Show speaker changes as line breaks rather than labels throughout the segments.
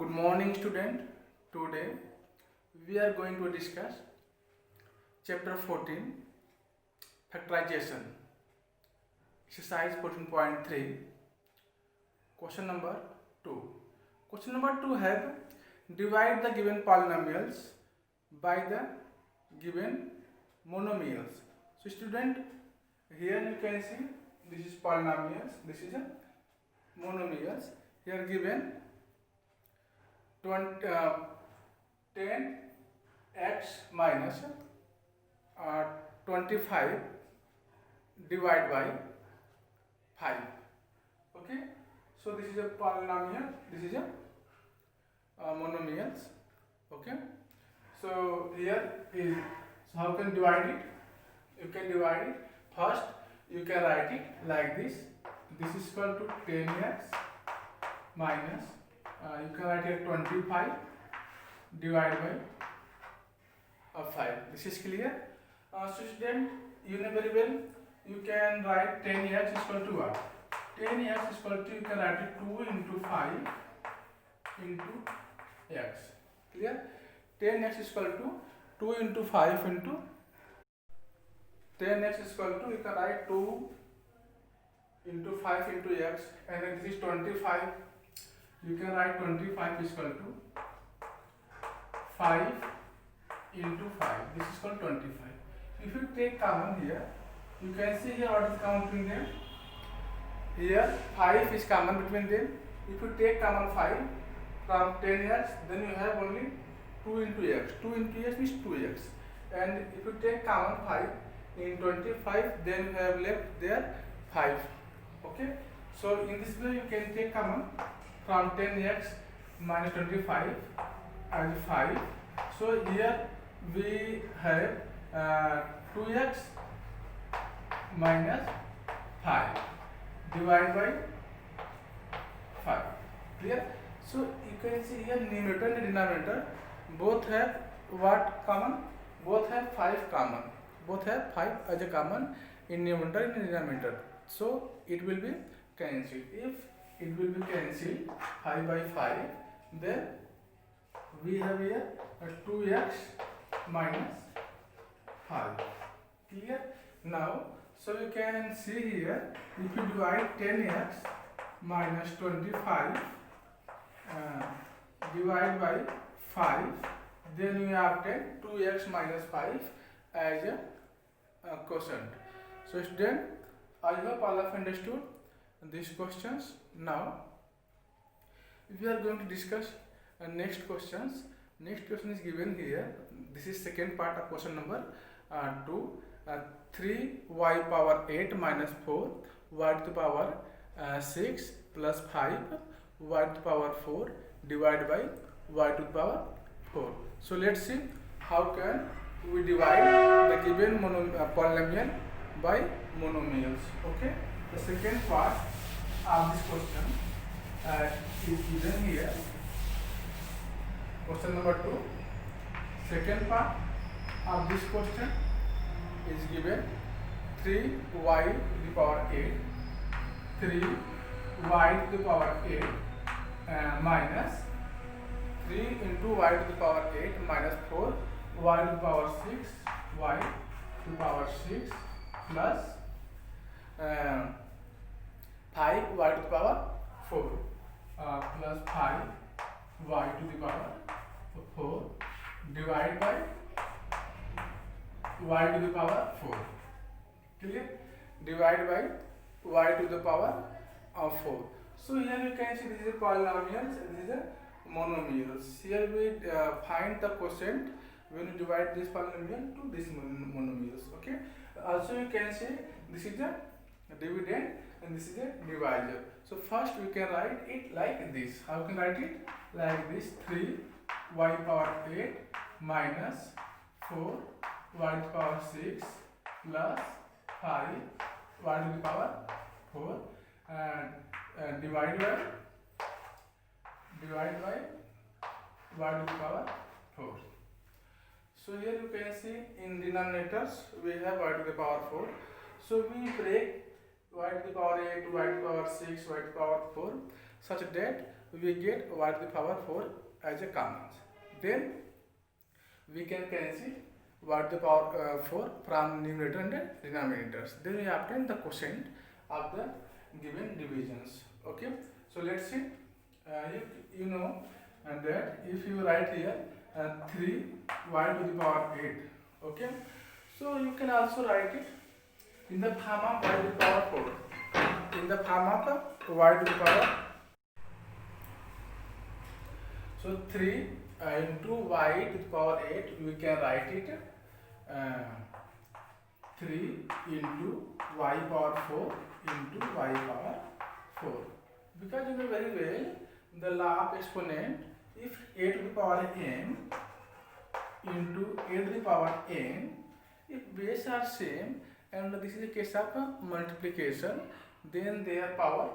Good morning, student. Today we are going to discuss chapter 14, factorization, exercise 14.3, question number 2. Question number 2 have divide the given polynomials by the given monomials. So student, here you can see this is polynomials, this is a monomials. Here given 10x minus 25 divided by 5. Okay, so this is a polynomial, this is a monomials. Okay, so here is, so how can divide it? You can divide it. First you can write it like this. This is equal to 10x minus you can write here 25 divided by 5. This is clear. So student, you know very well, you can write 10x is equal to what? 10x is equal to, you can write it 2 into 5 into x. Clear? 10x is equal to 2 into 5 into 10x is equal to, you can write 2 into 5 into x, and then this is 25. You can write 25 is equal to 5 into 5. This is called 25. If you take common here, you can see here what is common between them. Here 5 is common between them. If you take common 5 from 10x, then you have only 2 into x. 2 into x is 2x. And if you take common 5 in 25, then you have left there 5. Okay. So in this way you can take common from 10x minus 25 as 5. So here we have 2x minus 5 divided by 5. Clear? So you can see here numerator and denominator both have what common? Both have 5 common. Both have 5 as a common in numerator and denominator. So it will be cancelled. If it will be cancelled 5 by 5, then we have here 2x minus 5. Clear? Now, so you can see here, if you divide 10x minus 25 divided by 5, then you obtain 2x minus 5 as a quotient. So student, I hope all have understood these questions. Now we are going to discuss next questions. Next question is given here. This is second part of question number 2. 3y power 8 minus 4 y to the power 6 plus 5 y to the power 4 divided by y to the power 4. So let's see how can we divide the given polynomial by monomials. Okay, the second part of this question is given here. Question number 2. Second part of this question is given 3y to the power 8, 3y to the power 8 minus 3 into y to the power 8 minus 4 y to the power 6 y to the power 6 plus 5 y to the power 4 plus 5 y to the power 4 divided by y to the power 4. Clear? Divided by y to the power of 4. So here you can see this is a polynomials and this is a monomials. Here we find the quotient when you divide this polynomial to this monomials. Okay. Also you can say this is the dividend and this is a divisor. So first we can write it like this. How can I write it? Like this: 3y power 8 minus 4 y to the power 6 plus 5 y to the power 4 and divide by y to the power 4. So here you can see in denominators we have y to the power 4. So we break y to the power 8, y to the power 6, y to the power 4 such that we get y to the power 4 as a common. Then we can cancel y to the power 4 from numerator and denominators. Then we obtain the quotient of the given divisions. Okay, so let's see. You know that if you write here 3y to the power 8, okay, so you can also write it in the form of y to the power 4. In the form of y to the power, so 3 into y to the power 8, we can write it 3 into y power 4 into y power 4, because you know very well the law of exponent. If a to the power n into a to the power n, if base are same and this is a case of multiplication, then their power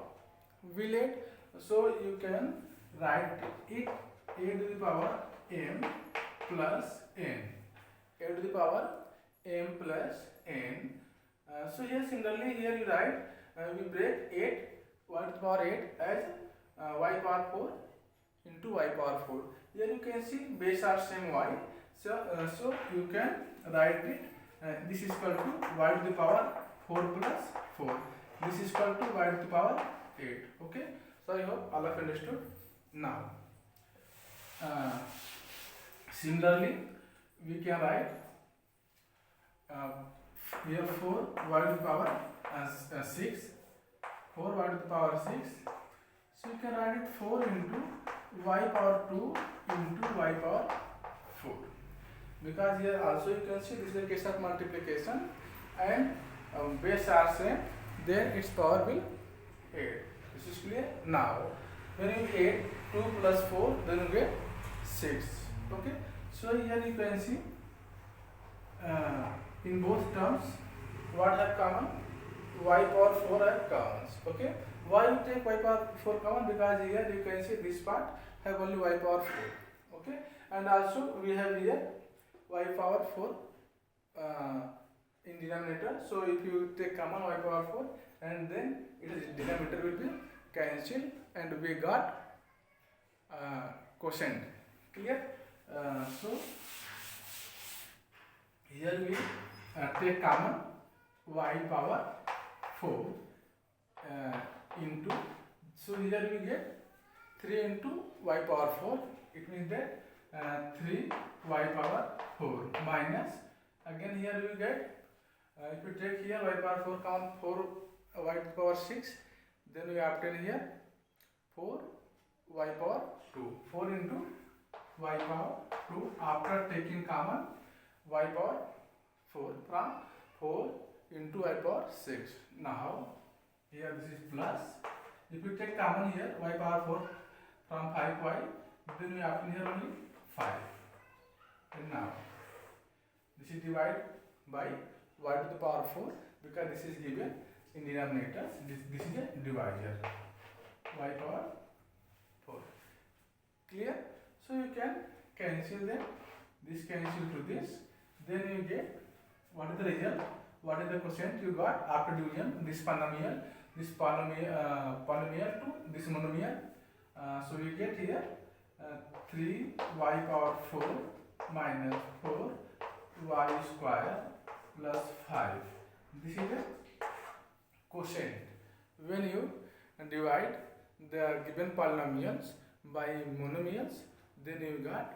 will add. So you can write it a to the power m plus n, a to the power m plus n. So here similarly here you write we break 8 y to the power 8 as y power 4 into y power 4. Here you can see base are same y, so you can write it this is equal to y to the power 4 plus 4. This is equal to y to the power 8. Okay, so I hope all of you understood now. Similarly, we can write here 4 y to the power 6, 4 y to the power 6. So you can write it 4 into y power 2 into y power 4, because here also you can see this is a case of multiplication and base are same, then its power will 8. This is clear now. When you add 2 plus 4, then you get 6. Okay, so here you can see in both terms what have common, y power 4 have commons. Okay, why you take y power 4 common? Because here you can see this part have only y power 4. Okay, and also we have here y power 4 in denominator. So if you take common y power 4 and then it is denominator will be cancelled and we got quotient. Clear? So here we take common y power 4 into, so here we get 3 into y power 4. It means that 3 y power 4 minus, again here we get if you take here y power 4 common, 4 y to the power 6, then we obtain here 4 y power 2, 4 into y power 2 after taking common y power 4 from 4 into y power 6. Now here this is plus, if you take common here y power 4 from 5y, then we obtain here only 5. And now this is divided by y to the power 4, because this is given in denominator, this is a divisor, y power 4. Clear? So you can cancel them, this cancel to this, then you get what is the result, what is the quotient you got after division, this polynomial to this monomial. So we get here 3y power 4 minus 4y square plus 5. This is the quotient. When you divide the given polynomials by monomials, then you got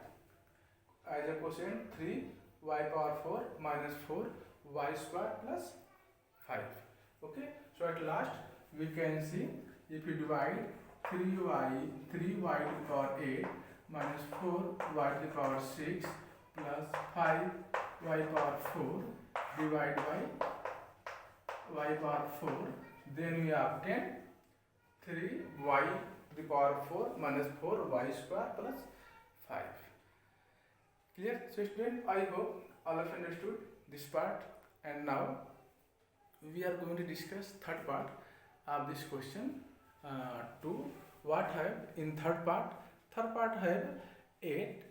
as a quotient 3y power 4 minus 4y square plus 5. Okay, so at last we can see if you divide 3y to the power 8 minus 4y to the power 6 plus 5y power 4 divided by y power 4, then we obtain 3y to the power 4 minus 4y square plus 5. Clear? So student, I hope all of you understood this part, and now we are going to discuss third part of this question. To what have in third part have 8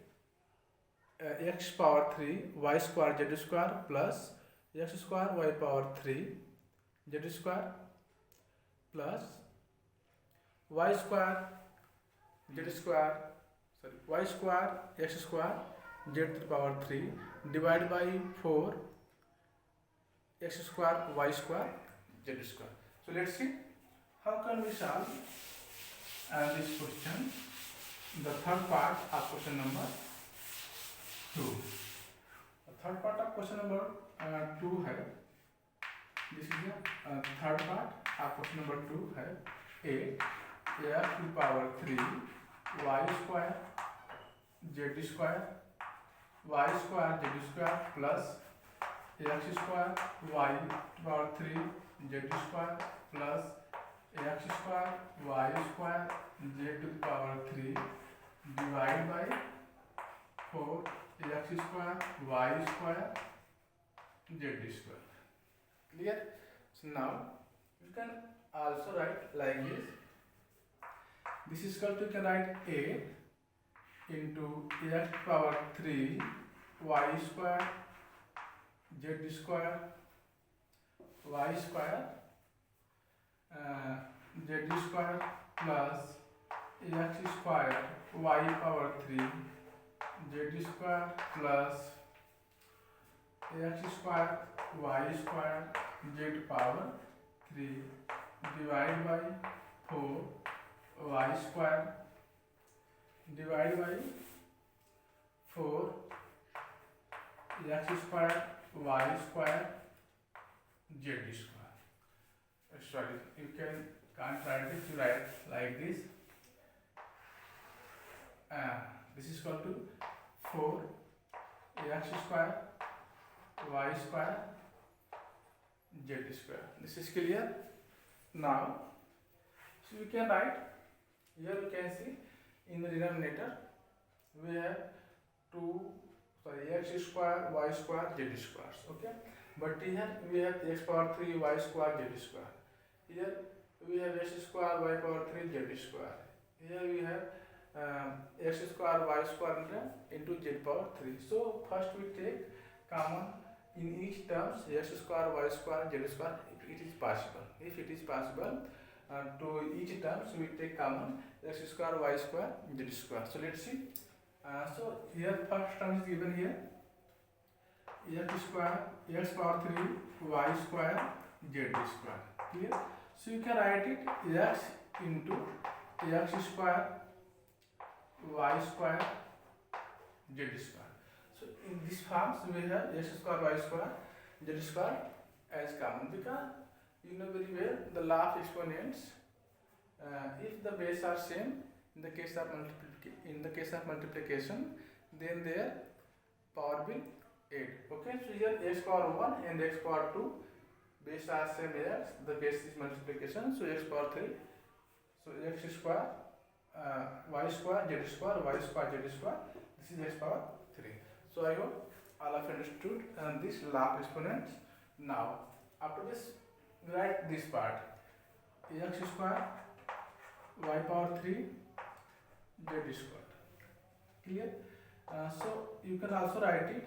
x power 3 y square z square plus x square y power 3 z square plus y square z square, sorry, y square x square z to the power 3 divided by 4 x square y square z square. So let's see how can we solve this question, the third part of question number 2. The third part of question number 2 है, this is the third part of question number 2 है a x to the power 3 y square z square y square z square plus x square y to the power 3 z square plus x square y square z to the power 3 divided by 4 x square y square z square. Clear? So now you can also write like this. This is equal to, you can write a into x power 3 y square z square y square z square plus x square y power 3 z square plus x square y square z power 3 divided by 4 y square divided by 4 x square y square z square. Sorry, you can't write this, you write like this. This is equal to 4 x square y square z square. This is clear. Now, so we can write here, you can see in the denominator we have x square y square z squares. Okay, but here we have x power 3 y square z square. Here we have x square y power 3 z square. Here we have x square y square into z power 3. So first we take common in each terms x square y square z square if it is possible. If it is possible, to each terms we take common x square y square z square. So let's see. So here first term is given here, x square x power 3 y square z square. Clear? So you can write it x into x square y square z square. So in this forms we have x square y square z square as common, because you know very well the law of exponents. If the base are same in the case of multiplication, then their power will add. Okay, so here x power 1 and x power 2 base are same as the base is multiplication, so x power 3, so x square y square z square y square z square, this is x power 3. So I hope all of you understood this law of exponents. Now after this we write this part, x square y power 3 z square. Clear? So you can also write it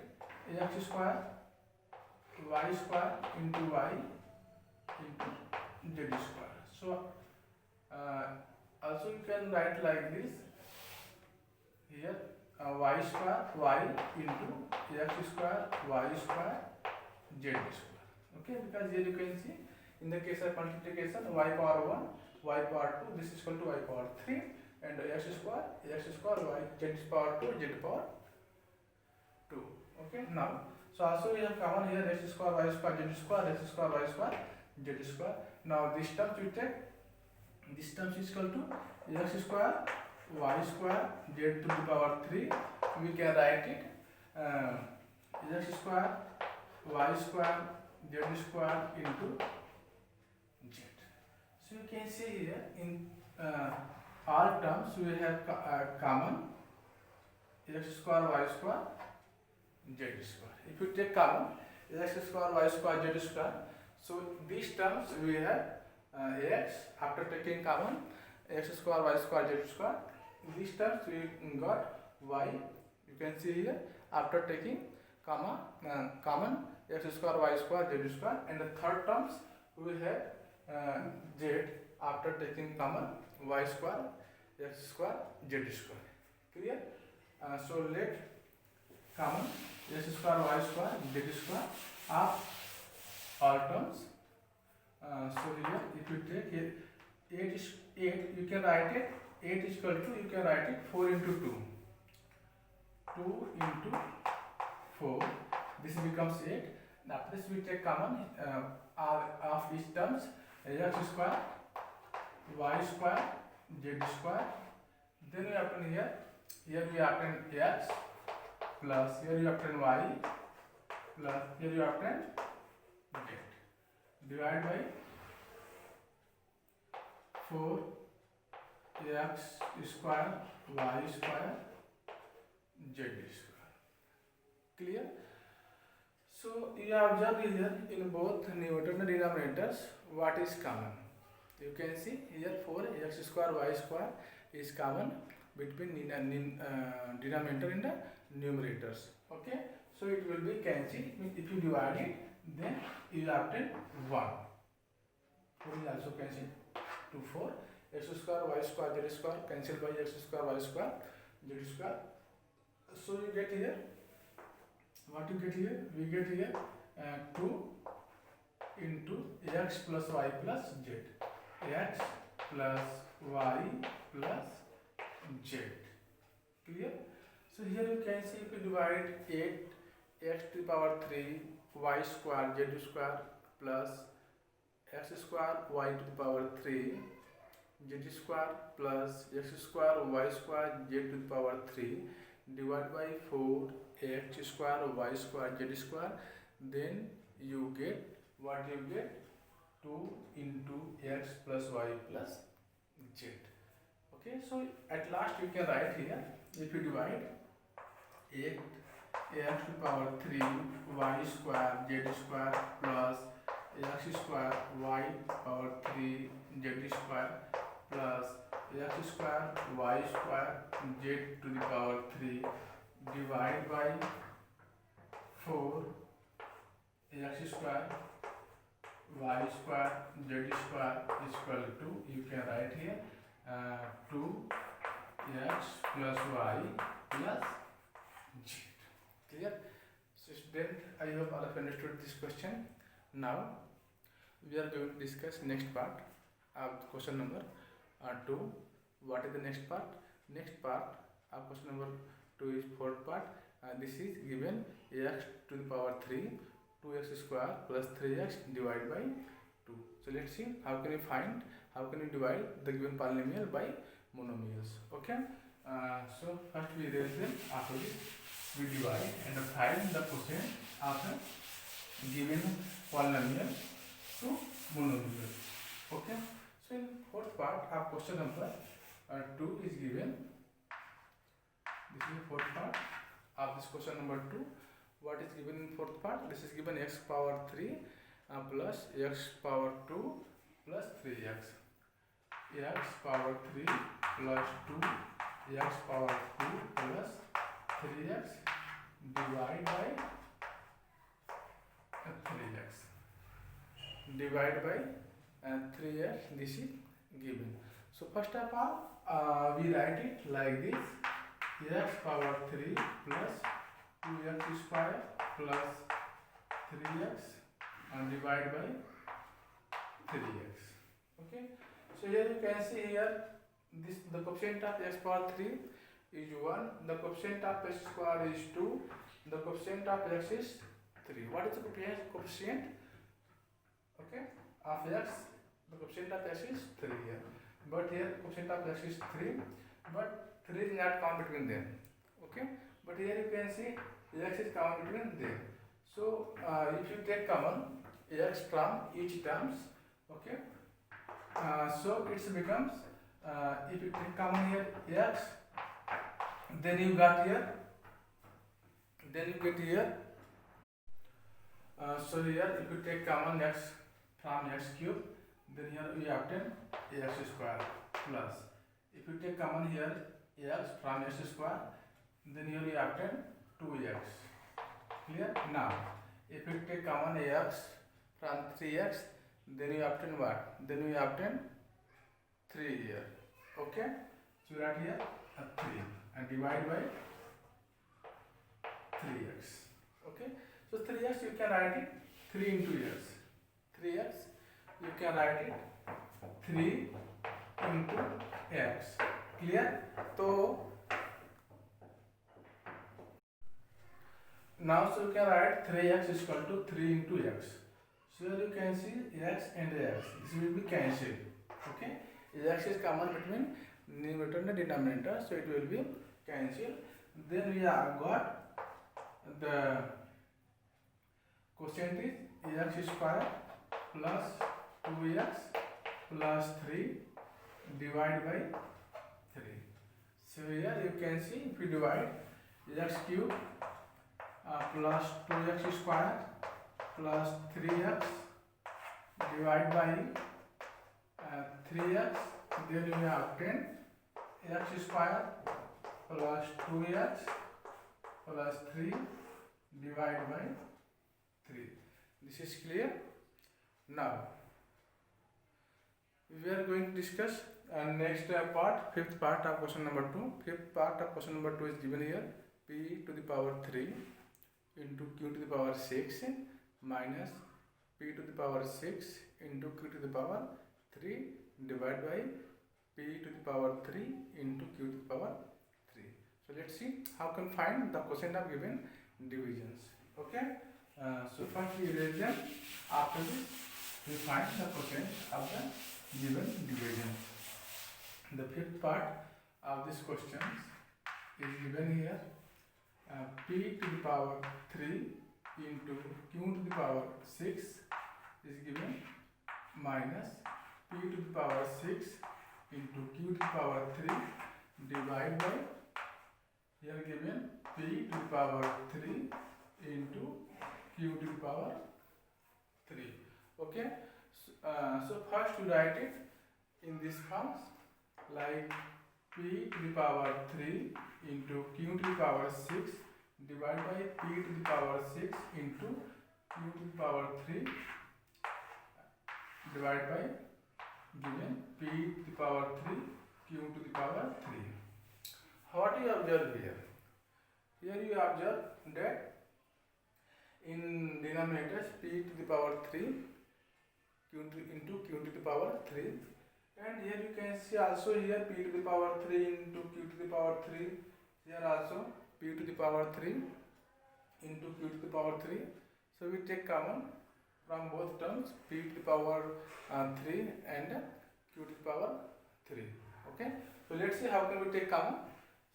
x square y square into y into z square. So also you can write like this here, y square y into x square y square z square. Okay, because here you can see in the case of multiplication y power 1 y power 2, this is equal to y power 3, and x square y z power 2 z power 2. Okay, now so also we have common here x square y square z square x square y square z square. Now this terms we take, this terms is equal to x square y square z to the power 3. We can write it x square y square z square into z. So you can see here in all terms we have common x square y square z square. If you take common x square y square z square, so these terms we have x after taking common x square y square z square. These terms we got y. You can see here after taking common x square y square z square, and the third terms we have z after taking common y square x square z square. Clear? So let common x square y square z square of all terms. So here if you take it, 8 is 8, you can write it 8 is equal to, you can write it 4 into 2. 2 into 4, this becomes 8. Now after this we take common of these terms, x square y square z square. Then we obtain here we obtain x plus here you obtain y plus here you obtain z. Divide by 4 x square y square z square. Clear? So you observe here in both numerator and denominators what is common. You can see here 4 x square y square is common between denominator and the numerators. Okay, so it will be cancelled. If you divide it, then you will obtain 1. 4 is also cancelled to 4. X square y square z square cancelled by x square y square z square. So you get here, what you get here? We get here 2 into x plus y plus z. X plus y plus z. Clear? So here you can see if you divide 8 x to the power 3 y square z square plus x square y to the power 3 z square plus x square y square z to the power 3 divided by 4 x square y square z square, then you get what you get 2 into x plus y plus z. Okay, so at last you can write here, if you divide 8 x to the power 3 y square z square plus x square y power 3 z square plus x square y square z to the power 3 divided by 4 x square y square z square is equal to, you can write here 2x plus y plus z. Clear? So student, I hope all of you understood this question. Now we are going to discuss next part of question number 2. What is the next part? Next part of question number 2 is fourth part. This is given x to the power 3 2x square plus 3x divided by 2. So let's see how can you divide the given polynomial by monomials. Okay, so first we erase them, after this we divide and find the quotient of the given polynomial to monomial. Okay, so in fourth part of question number 2 is given. This is the fourth part of this question number 2. What is given in fourth part? This is given x power 3 plus x power 2 plus 3x. X power 3 plus 2 x power 2 plus 3x divided by 3x. Divided by 3x, this is given. So first of all, we write it like this: x power 3 plus 2x square plus 3x divided by 3x. Okay, so here you can see here this, the coefficient of x power 3 is 1, the coefficient of x square is 2, the coefficient of x is 3. What is the coefficient? Okay, of x, the coefficient of x is 3 here, but here coefficient of x is 3, but 3 is not common between them. Okay, but here you can see x is common between them. So if you take common x from each terms, okay, so it becomes if you take common here x, then you got here, then you get here. So here if you take common x from x cube, then here we obtain x square plus, if you take common here x from x square, then here we obtain 2x. Clear? Now if you take common x from 3x, then we obtain what? Then we obtain 3 here. Okay, So write here 3 and divide by 3x. Okay. So 3x you can write it 3 into x. 3x you can write it 3 into x. Clear? So now so you can write 3x is equal to 3 into x. So here you can see x and x. This will be cancelled. Okay. X is common between numerator and denominator, so it will be cancelled. Then we have got the quotient is x square plus 2x plus 3 divided by 3. So here you can see if you divide x cube plus 2x square plus 3x divided by 3x, then you have 10 x square plus 2x plus 3 divided by 3. This is clear. Now we are going to discuss next part, fifth part of question number 2. Fifth part of question number 2 is given here: p to the power 3 into q to the power 6 minus p to the power 6 into q to the power 3 divided by p to the power 3 into q to the power 3. So let's see how can find the quotient of given divisions. Okay. So first we erase them. After this we find the quotient of the given division. The fifth part of this question is given here: p to the power 3 into q to the power 6 is given minus p to the power 6 into q to the power 3 divided by, here given p to the power 3 into q to the power 3. Okay. So first you write it in this form, like p to the power 3 into q to the power 6 divided by p to the power 6 into q to the power 3 divided by given p to the power 3 q to the power 3. What you observe here? Here you observe that in denominators p to the power 3 into q to the power 3, and here you can see also here p to the power 3 into q to the power 3, here also p to the power 3 into q to the power 3. So we take common from both terms, p to the power 3 and q to the power 3. Okay. So let's see how can we take common.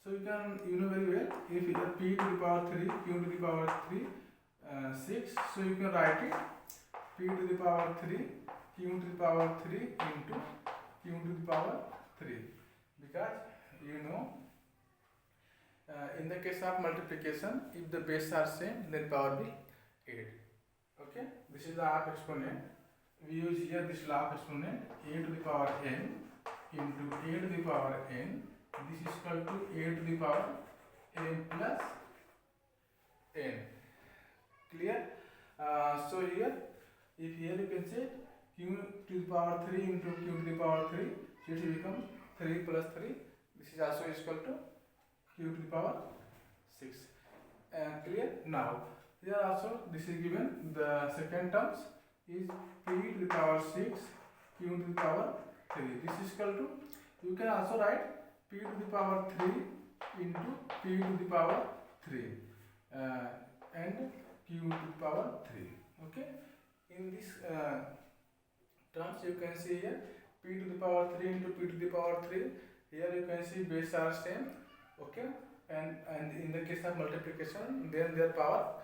So you know very well, if here p to the power 3 q to the power 3 6, so you can write it p to the power 3 q to the power 3 into q to the power 3, because you know in the case of multiplication, if the bases are same, then power will 8. Okay. This is the half exponent. We use here this law of exponent: a to the power n into a to the power n. This is equal to a to the power n plus n. Clear? So here, if here you can say q to the power 3 into q to the power 3, so it will become 3 plus 3. This is also equal to q to the power 6. Clear? Now here also this is given. The second terms is p to the power 6 q to the power 3. This is equal to, you can also write p to the power 3 into p to the power 3 and q to the power 3. Okay. In this terms you can see here p to the power 3 into p to the power 3. Here you can see base are same. Okay. And in the case of multiplication, then their power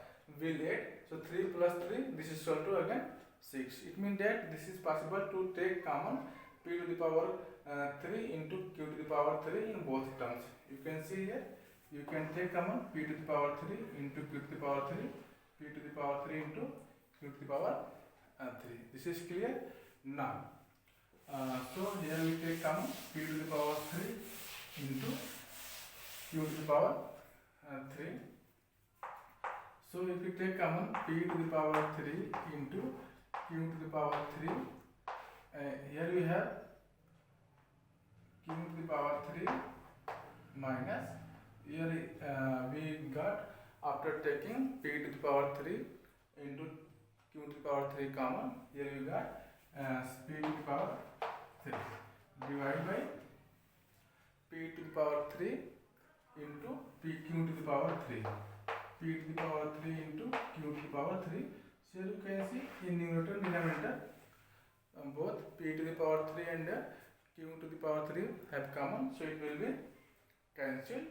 will 8. So 3 plus 3, this is equal to again 6. It means that this is possible to take common p to the power 3 into q to the power 3 in both terms. You can see here, you can take common p to the power 3 into q to the power 3, p to the power 3 into q to the power 3. This is clear? Now, so here we take common p to the power 3 into q to the power 3. So if we take common p to the power 3 into q to the power 3, here we have q to the power 3 minus, here we got, after taking p to the power 3 into q to the power 3 common, here we got p to the power 3 divided by p to the power 3 into q to the power 3, p to the power 3 into q to the power 3. So you can see in numerator denominator both p to the power 3 and q to the power 3 have common, so it will be cancelled.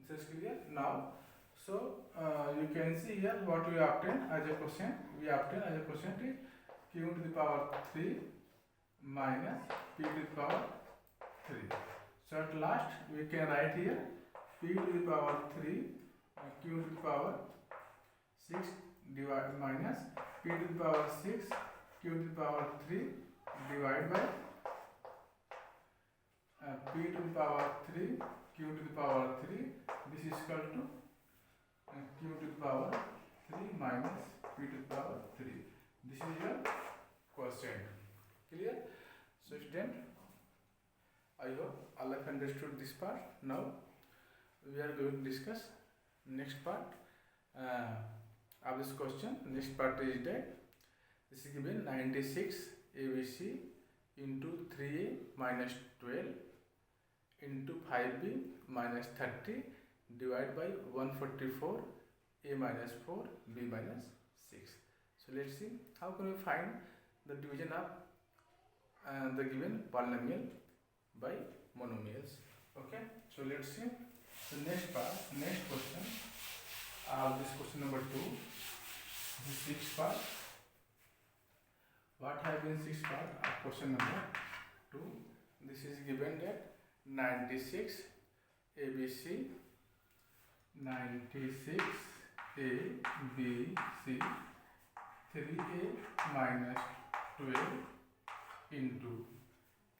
This is clear now. So you can see here what we obtain as a quotient. We obtain as a quotient is q to the power 3 minus p to the power 3. So at last we can write here p to the power 3 q to the power 6 divided minus p to the power 6 q to the power 3 divided by p to the power 3 q to the power 3. This is equal to q to the power 3 minus p to the power 3. This is your quotient. Clear? So student, I hope all have understood this part. Now we are going to discuss next part of this question. Next part is that this is given 96 ABC into 3A minus 12 into 5B minus 30 divided by 144 A minus 4 B minus 6. So let's see how can we find the division of the given polynomial by monomials. Okay, so let's see the next part, next question of this question number 2, the sixth part. What have been sixth part of question number 2? This is given that 96 ABC, 96 ABC, 3A minus 12 into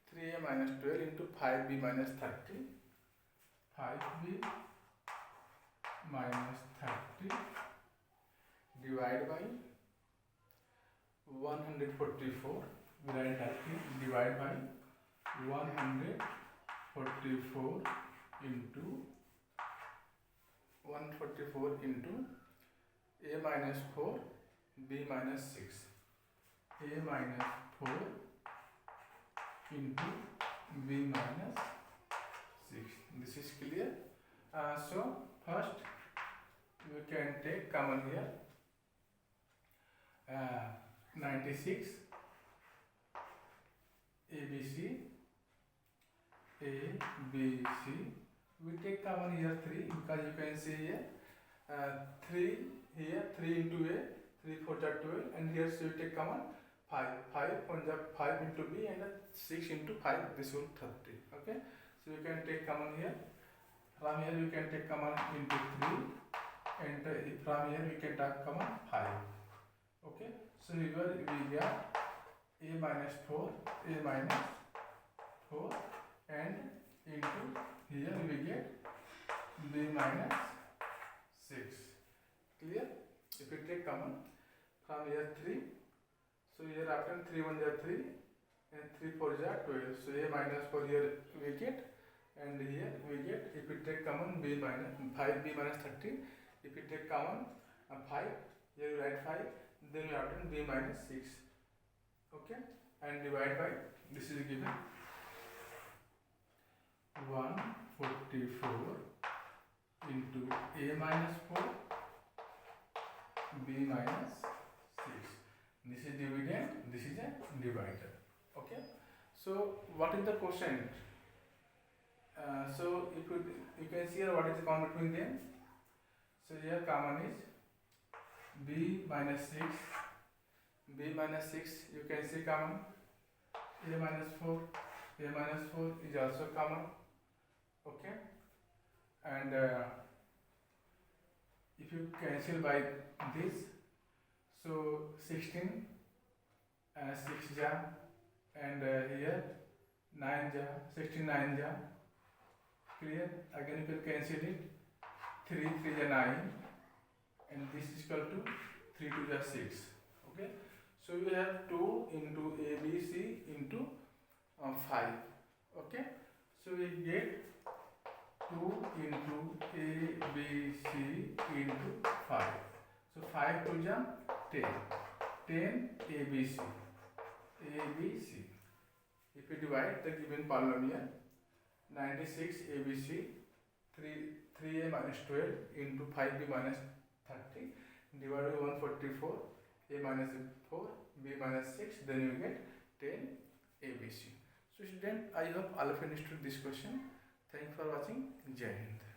3A minus 12 into 5B minus 30, 5B minus 30 divided by 144, we write 30 divided by 144 into 144 into A minus 4 B minus 6, A minus 4 into B minus 6. This is clear. So first we can take common here 96 ABC, we take common here 3 because you can see here 3 here, 3 into A, 3 4 12, and here so you take common 5 5 into B and 6 into 5, this will 30. Okay, so you can take common here. From here you can take common into 3 and from here we can take common 5. Okay, so here we get A minus 4, A minus 4 and into here we get B minus 6. Clear? If we take common from here 3, so here after 3 1 is 3 and 3 4 is 12. So A minus 4 here we get, and here we get, if we take common B minus 5B minus 30, if we take common 5, here you write 5, then you obtain B minus 6. Okay, and divide by, this is given 144 into A minus 4 B minus 6. This is dividend, this is a divider. Okay, so what is the quotient? So if you can see here what is the common between them. So here common is B minus 6, B minus 6, you can see common. A minus 4 is also common. Okay, and if you cancel by this, so 16 6 ja, and here 9 ja, 16 9 ja. Clear? Again you can cancel it. 3 3 ja 9, and this is equal to 3 2 ja 6. Okay, so we have 2 into ABC into 5. Okay, so we get 2 into A, B, C into 5. So 5 to jam 10. 10 ABC. ABC. If we divide the given polynomial 96 ABC 3A minus 12 into 5B minus 30 divided by 144 A minus 4 B minus 6, then you get 10 ABC. So student, I hope all of you understood this question. Thank you for watching. Jai Hind.